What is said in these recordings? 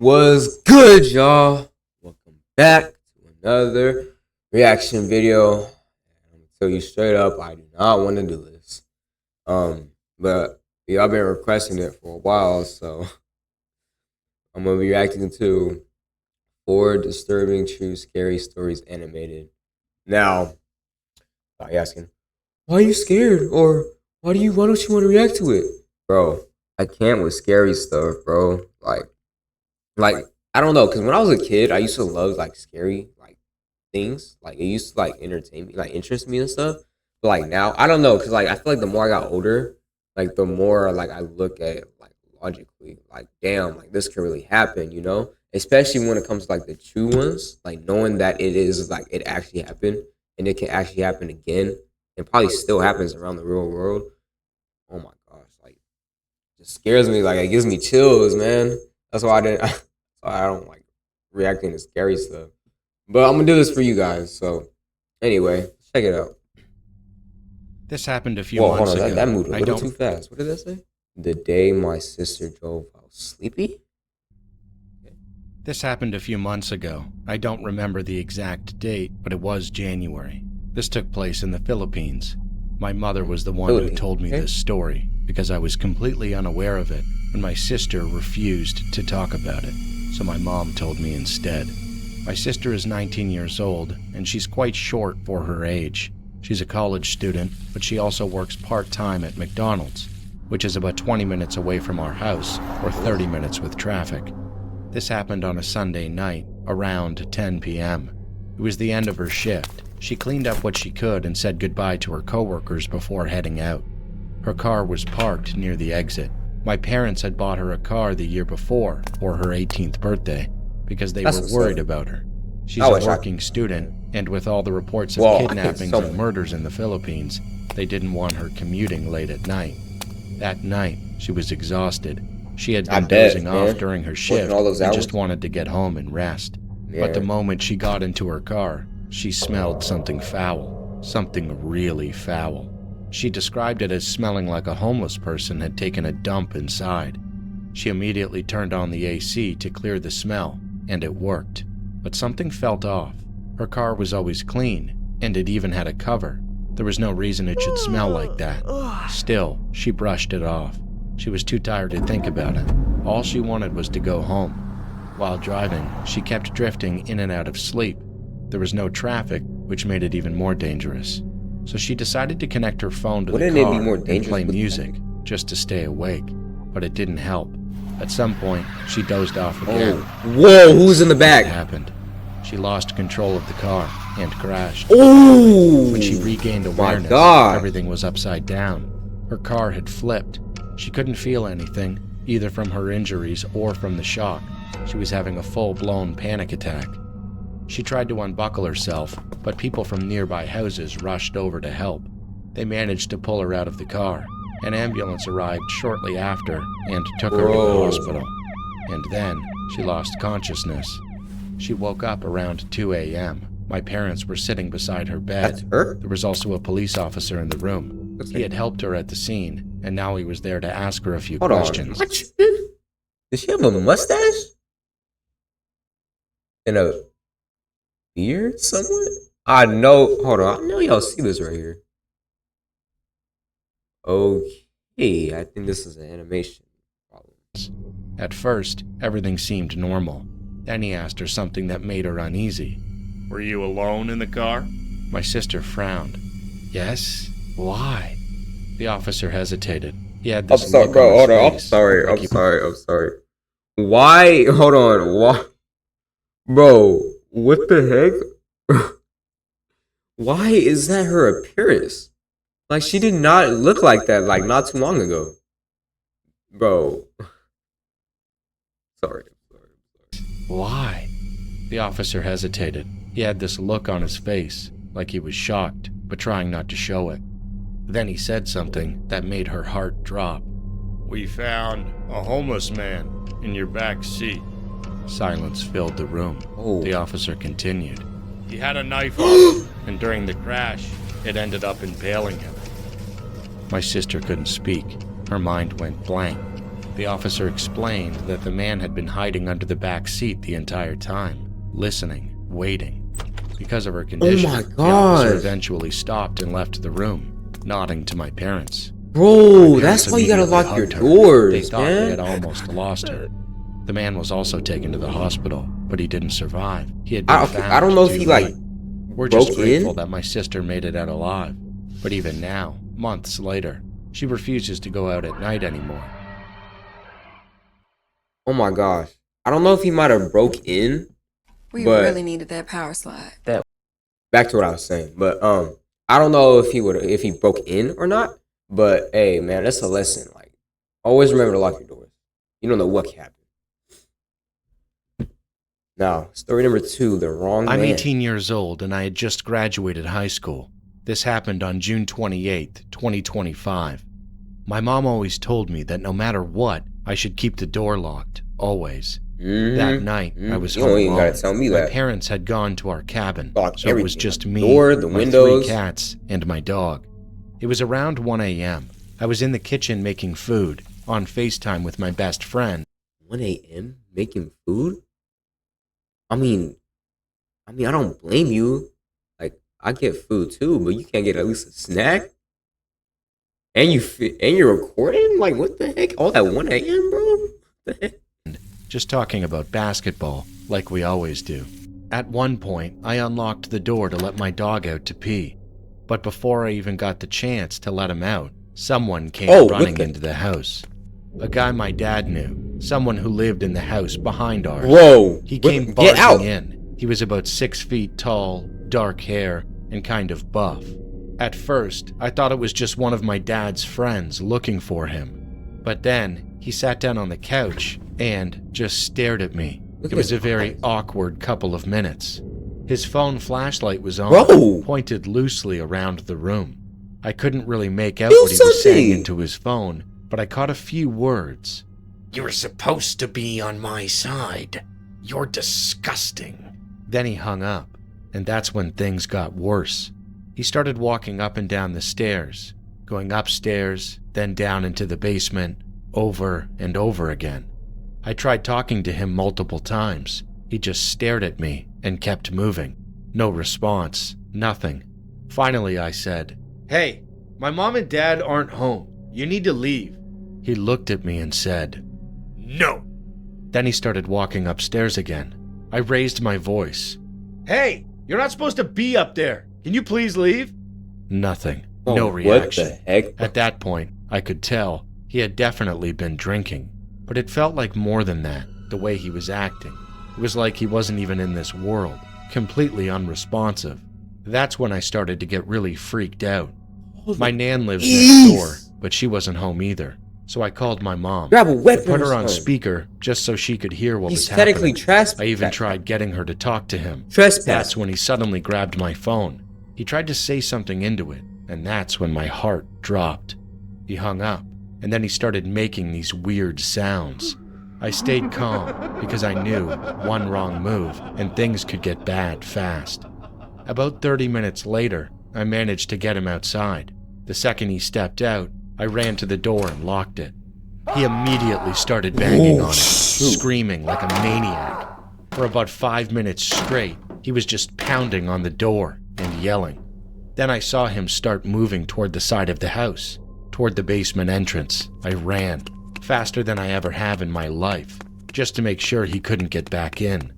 Was good, y'all? Welcome back to another reaction video. I'm gonna tell you straight up, I do not want to do this. But y'all been requesting it for a while, so I'm gonna be reacting to 4 disturbing true scary stories animated. Now, probably asking, why are you scared? Or why don't you want to react to it? Bro, I can't with scary stuff, bro. Like I don't know, because when I was a kid, I used to love like scary things. Like it used to like entertain me, like interest me and stuff. But like now, I don't know, because like I feel like the more I got older, like the more like I look at it like logically, like damn, like this could really happen, you know? Especially when it comes to like the true ones, like knowing that it is like it actually happened and it can actually happen again and probably still happens around the real world. Oh my gosh, like it scares me, like it gives me chills, man. That's why I didn't. I don't like reacting to scary stuff. But I'm gonna do this for you guys. So anyway, check it out. This happened a few Whoa, hold months on. ago. That moved a I little don't. too fast. What did that say? The day my sister drove out sleepy. This happened a few months ago. I don't remember the exact date, but it was January. This took place in the Philippines. My mother was the one who told me this story because I was completely unaware of it when my sister refused to talk about it. So my mom told me instead. My sister is 19 years old, and she's quite short for her age. She's a college student, but she also works part-time at McDonald's, which is about 20 minutes away from our house, or 30 minutes with traffic. This happened on a Sunday night, around 10 p.m. It was the end of her shift. She cleaned up what she could and said goodbye to her coworkers before heading out. Her car was parked near the exit. My parents had bought her a car the year before for her 18th birthday because they were worried about her. She's a working student, and with all the reports of kidnappings and murders in the Philippines, they didn't want her commuting late at night. That night, she was exhausted. She had been dozing off during her shift and just wanted to get home and rest. But the moment she got into her car, she smelled something foul. Something really foul. She described it as smelling like a homeless person had taken a dump inside. She immediately turned on the AC to clear the smell, and it worked. But something felt off. Her car was always clean, and it even had a cover. There was no reason it should smell like that. Still, she brushed it off. She was too tired to think about it. All she wanted was to go home. While driving, she kept drifting in and out of sleep. There was no traffic, which made it even more dangerous. So she decided to connect her phone to the car and play music, just to stay awake. But it didn't help. At some point, she dozed off again. Whoa, who's in the back? It happened. She lost control of the car and crashed. Oh! When she regained awareness, everything was upside down. Her car had flipped. She couldn't feel anything, either from her injuries or from the shock. She was having a full-blown panic attack. She tried to unbuckle herself, but people from nearby houses rushed over to help. They managed to pull her out of the car. An ambulance arrived shortly after and took her to the hospital. And then she lost consciousness. She woke up around 2 a.m. My parents were sitting beside her bed. That's her? There was also a police officer in the room. He had helped her at the scene, and now he was there to ask her a few questions. Does she have a mustache? And a beard somewhat? I know. Hold on. I know y'all see this right here. Okay. I think this is an animation problem. At first, everything seemed normal. Then he asked her something that made her uneasy. Were you alone in the car? My sister frowned. Yes? Why? The officer hesitated. He had this look on his face. I'm sorry. Why? Hold on. Why? Bro, what the heck? Why is that her appearance? Like, she did not look like that, like, not too long ago. Bro. Sorry. Why? The officer hesitated. He had this look on his face, like he was shocked, but trying not to show it. Then he said something that made her heart drop. We found a homeless man in your back seat. Silence filled the room. The officer continued. He had a knife on him, and during the crash, it ended up impaling him. My sister couldn't speak. Her mind went blank. The officer explained that the man had been hiding under the back seat the entire time, listening, waiting. Because of her condition, my the officer gosh. eventually stopped and left the room, nodding to my parents. Bro, My that's parents why you gotta immediately lock your hugged her. doors, They thought they had man. almost lost her. The man was also taken to the hospital, but he didn't survive. He had been I found don't know if too he like late. We're just broke grateful in. that my sister made it out alive. But even now, months later, she refuses to go out at night anymore. Oh my gosh. I don't know if he might have broke in. We But- really needed that power slide. Back to what I was saying. But I don't know if he broke in or not. But hey man, that's a lesson. Like always remember to lock your doors. You don't know what can happen. Now, story number 2, the wrong I'm man. 18 years old and I had just graduated high school. This happened on June 28th, 2025. My mom always told me that no matter what, I should keep the door locked, always. That night, I was You home don't even alone. gotta tell me My that. parents had gone to our cabin, Lock so it was everything. just The me, door, the my windows. 3 cats, and my dog. It was around 1 a.m. I was in the kitchen making food, on FaceTime with my best friend. 1 a.m. making food? I mean, I don't blame you. Like, I get food too, but you can't get at least a snack. And you're recording? Like, what the heck? All at 1 a.m., bro? What the heck? Just talking about basketball, like we always do. At one point, I unlocked the door to let my dog out to pee. But before I even got the chance to let him out, someone came Oh, what running the- into the house. A guy my dad knew, someone who lived in the house behind ours. Whoa! He What- came get out! barging in. He was about 6 feet tall, dark hair, and kind of buff. At first, I thought it was just one of my dad's friends looking for him. But then, he sat down on the couch and just stared at me. Look It was at a very his eyes. awkward couple of minutes. His phone flashlight was on, Bro! pointed loosely around the room. I couldn't really make out Do what he was saying something! into his phone, but I caught a few words. "You were supposed to be on my side. You're disgusting." Then he hung up, and that's when things got worse. He started walking up and down the stairs, going upstairs, then down into the basement, over and over again. I tried talking to him multiple times. He just stared at me and kept moving. No response, nothing. Finally, I said, "Hey, my mom and dad aren't home. You need to leave." He looked at me and said, "No." Then he started walking upstairs again. I raised my voice. "Hey, you're not supposed to be up there. Can you please leave?" Nothing. Oh, No reaction. What the heck? At that point, I could tell he had definitely been drinking, but it felt like more than that, the way he was acting. It was like he wasn't even in this world, completely unresponsive. That's when I started to get really freaked out. My nan lives next door, but she wasn't home either, so I called my mom. Grab a I weapon. put or her on something. speaker just so she could hear what He's was technically happening. I even trespassing. tried getting her to talk to him. Trespass. That's when he suddenly grabbed my phone. He tried to say something into it, and that's when my heart dropped. He hung up, and then he started making these weird sounds. I stayed calm because I knew one wrong move and things could get bad fast. About 30 minutes later, I managed to get him outside. The second he stepped out, I ran to the door and locked it. He immediately started banging Oh, on it, shoot. screaming like a maniac. For about 5 minutes straight, he was just pounding on the door and yelling. Then I saw him start moving toward the side of the house, toward the basement entrance. I ran, faster than I ever have in my life, just to make sure he couldn't get back in.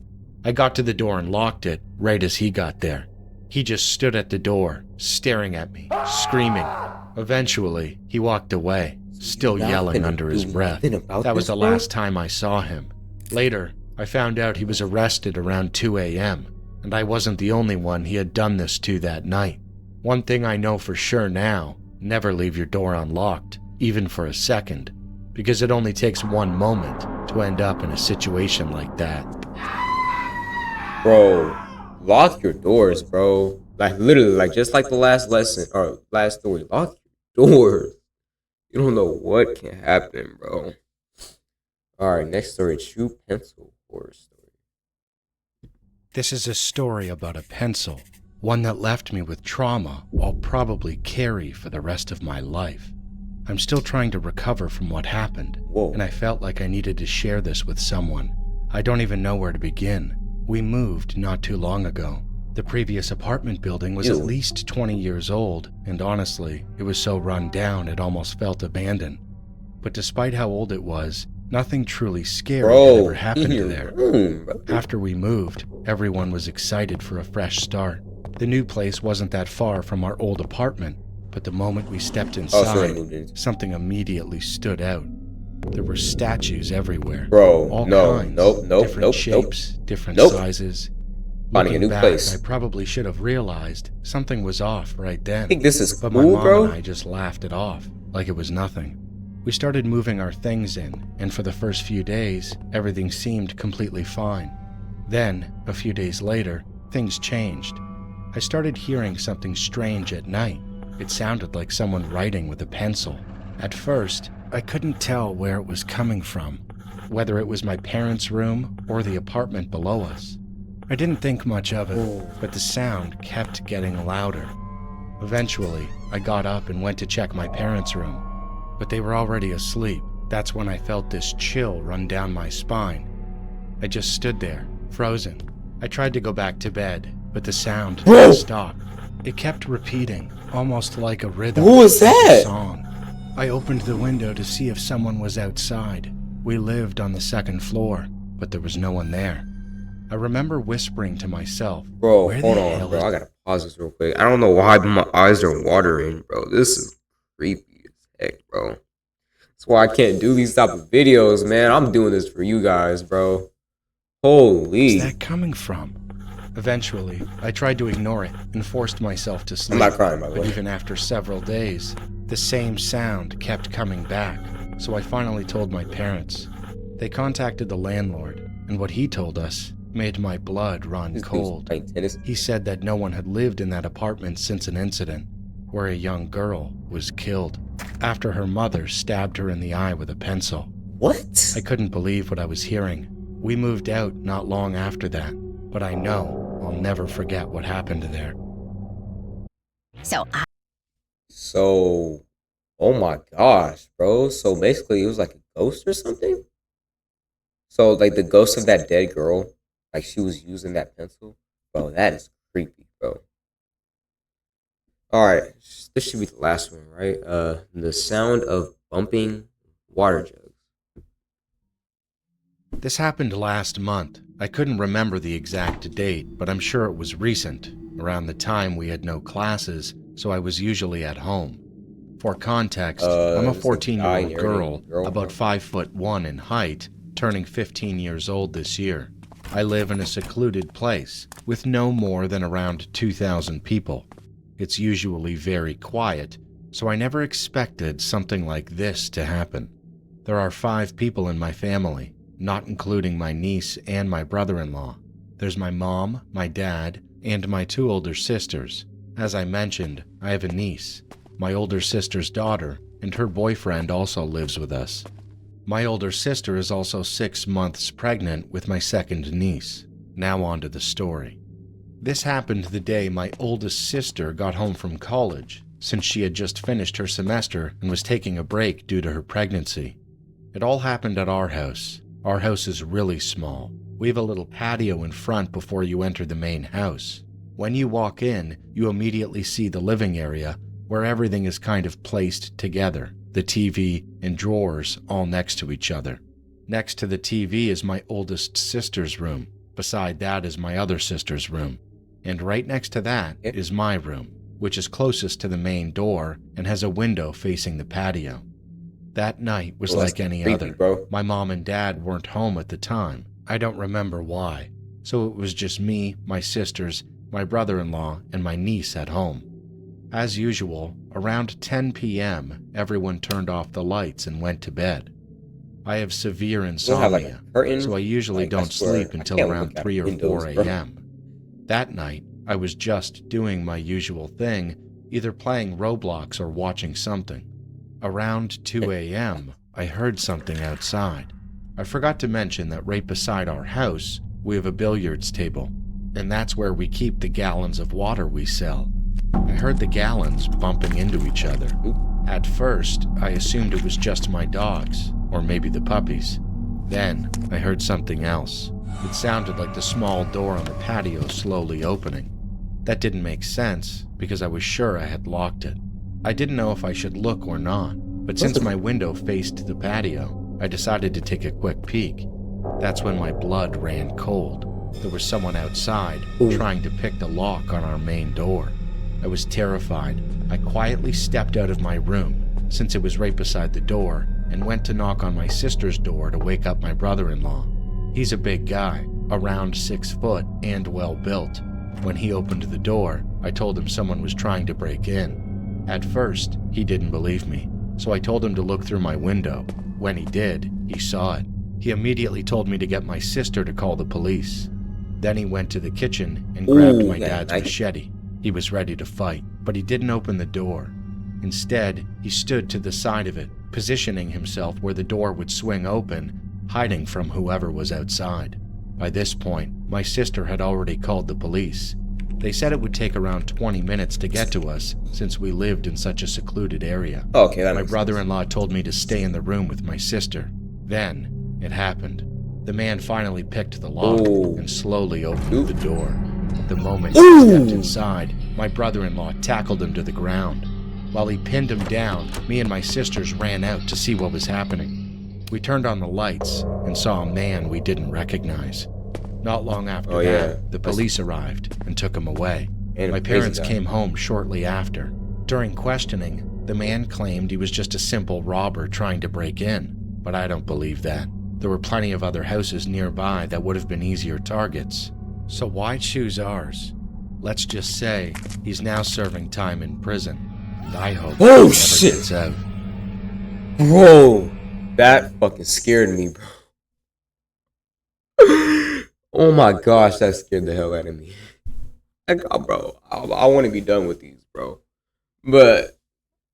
I got to the door and locked it right as he got there. He just stood at the door, staring at me, screaming. Eventually, he walked away, still You're not yelling gonna under his do breath. nothing about That was this, the bro? last time I saw him. Later, I found out he was arrested around 2 a.m., and I wasn't the only one he had done this to that night. One thing I know for sure now, never leave your door unlocked, even for a second, because it only takes one moment to end up in a situation like that. Bro, lock your doors, bro. Like literally, like just like the last lesson or last story. Lock your doors. You don't know what can happen, bro. All right, next story. True pencil horror story. This is a story about a pencil, one that left me with trauma I'll probably carry for the rest of my life. I'm still trying to recover from what happened, Whoa. and I felt like I needed to share this with someone. I don't even know where to begin. We moved not too long ago. The previous apartment building was Ew. at least 20 years old, and honestly, it was so run down it almost felt abandoned. But despite how old it was, nothing truly scary had ever happened in to your there. room, bro. After we moved, everyone was excited for a fresh start. The new place wasn't that far from our old apartment, but the moment we stepped Oh, so they inside, moved in. something immediately stood out. There were statues everywhere. Bro, All no, kinds, nope, different shapes, different Nope. sizes. Finding a Looking new back, place. I probably should have realized something was off right then. I think this is But my cool, mom bro. and I just laughed it off, like it was nothing. We started moving our things in, and for the first few days, everything seemed completely fine. Then, a few days later, things changed. I started hearing something strange at night. It sounded like someone writing with a pencil. At first, I couldn't tell where it was coming from, whether it was my parents' room or the apartment below us. I didn't think much of it, but the sound kept getting louder. Eventually, I got up and went to check my parents' room, but they were already asleep. That's when I felt this chill run down my spine. I just stood there, frozen. I tried to go back to bed, but the sound didn't stop. It kept repeating, almost like a rhythm. Who was like a that? song. I opened the window to see if someone was outside. We lived on the second floor, but there was no one there. I remember whispering to myself, Bro, where hold the on, hell bro. is I gotta pause this real quick. I don't know why, but my eyes are watering, bro. This is creepy as heck, bro. That's why I can't do these type of videos, man. I'm doing this for you guys, bro. Holy. that coming from? Eventually, I tried to ignore it and forced myself to sleep. I'm not crying, by the But way. even after several days, the same sound kept coming back, so I finally told my parents. They contacted the landlord, and what he told us made my blood run This dude's cold. playing tennis. He said that no one had lived in that apartment since an incident where a young girl was killed after her mother stabbed her in the eye with a pencil. What? I couldn't believe what I was hearing. We moved out not long after that, but I know I'll never forget what happened there. So, oh my gosh, bro. So basically, it was like a ghost or something? So, like, the ghost of that dead girl, like, she was using that pencil? Bro, that is creepy, bro. Alright, this should be the last one, right? The sound of bumping water jugs. This happened last month. I couldn't remember the exact date, but I'm sure it was recent, around the time we had no classes, so I was usually at home. For context, I'm a this is a guy 14-year-old girl, narrating girl, about huh? 5'1" in height, turning 15 years old this year. I live in a secluded place, with no more than around 2,000 people. It's usually very quiet, so I never expected something like this to happen. There are 5 people in my family, not including my niece and my brother-in-law. There's my mom, my dad, and my 2 older sisters. As I mentioned, I have a niece, my older sister's daughter, and her boyfriend also lives with us. My older sister is also 6 months pregnant with my second niece. Now on to the story. This happened the day my oldest sister got home from college, since she had just finished her semester and was taking a break due to her pregnancy. It all happened at our house. Our house is really small. We have a little patio in front before you enter the main house. When you walk in, you immediately see the living area, where everything is kind of placed together, the TV and drawers all next to each other. Next to the TV is my oldest sister's room. Beside that is my other sister's room. And right next to that is my room, which is closest to the main door and has a window facing the patio. That night was Well, like that's any creepy, other. bro. My mom and dad weren't home at the time. I don't remember why. So it was just me, my sisters, my brother-in-law, and my niece at home. As usual, around 10 p.m., everyone turned off the lights and went to bed. I have severe You don't have, like, insomnia, a curtain? so I usually Like, I don't swear, sleep I until can't around look out 3 or windows, 4 bro. a.m. That night, I was just doing my usual thing, either playing Roblox or watching something. Around 2 a.m., I heard something outside. I forgot to mention that right beside our house, we have a billiards table, and that's where we keep the gallons of water we sell. I heard the gallons bumping into each other. At first, I assumed it was just my dogs, or maybe the puppies. Then, I heard something else. It sounded like the small door on the patio slowly opening. That didn't make sense, because I was sure I had locked it. I didn't know if I should look or not, but since my window faced the patio, I decided to take a quick peek. That's when my blood ran cold. There was someone outside, trying to pick the lock on our main door. I was terrified. I quietly stepped out of my room, since it was right beside the door, and went to knock on my sister's door to wake up my brother-in-law. He's a big guy, around 6 foot and well built. When he opened the door, I told him someone was trying to break in. At first, he didn't believe me, so I told him to look through my window. When he did, he saw it. He immediately told me to get my sister to call the police. Then he went to the kitchen and grabbed my dad's machete. He was ready to fight, but he didn't open the door. Instead, he stood to the side of it, positioning himself where the door would swing open, hiding from whoever was outside. By this point, my sister had already called the police. They said it would take around 20 minutes to get to us, since we lived in such a secluded area. Okay, that My makes brother-in-law told me to stay in the room with my sister. Then, it happened. The man finally picked the lock and slowly opened the door. The moment he stepped inside, my brother-in-law tackled him to the ground. While he pinned him down, me and my sisters ran out to see what was happening. We turned on the lights and saw a man we didn't recognize. Not long after that, the police arrived and took him away. My parents came home shortly after. During questioning, the man claimed he was just a simple robber trying to break in, but I don't believe that. There were plenty of other houses nearby that would have been easier targets. So why choose ours? Let's just say he's now serving time in prison, and I hope he never gets out. Bro, that fucking scared me, bro. Oh my gosh, that scared the hell out of me. Like, bro, I want to be done with these, bro. But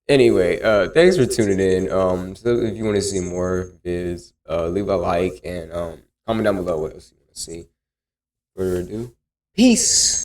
anyway, thanks for tuning in. So if you want to see more vids, leave a like and comment down below what else you want to see. Further ado, peace.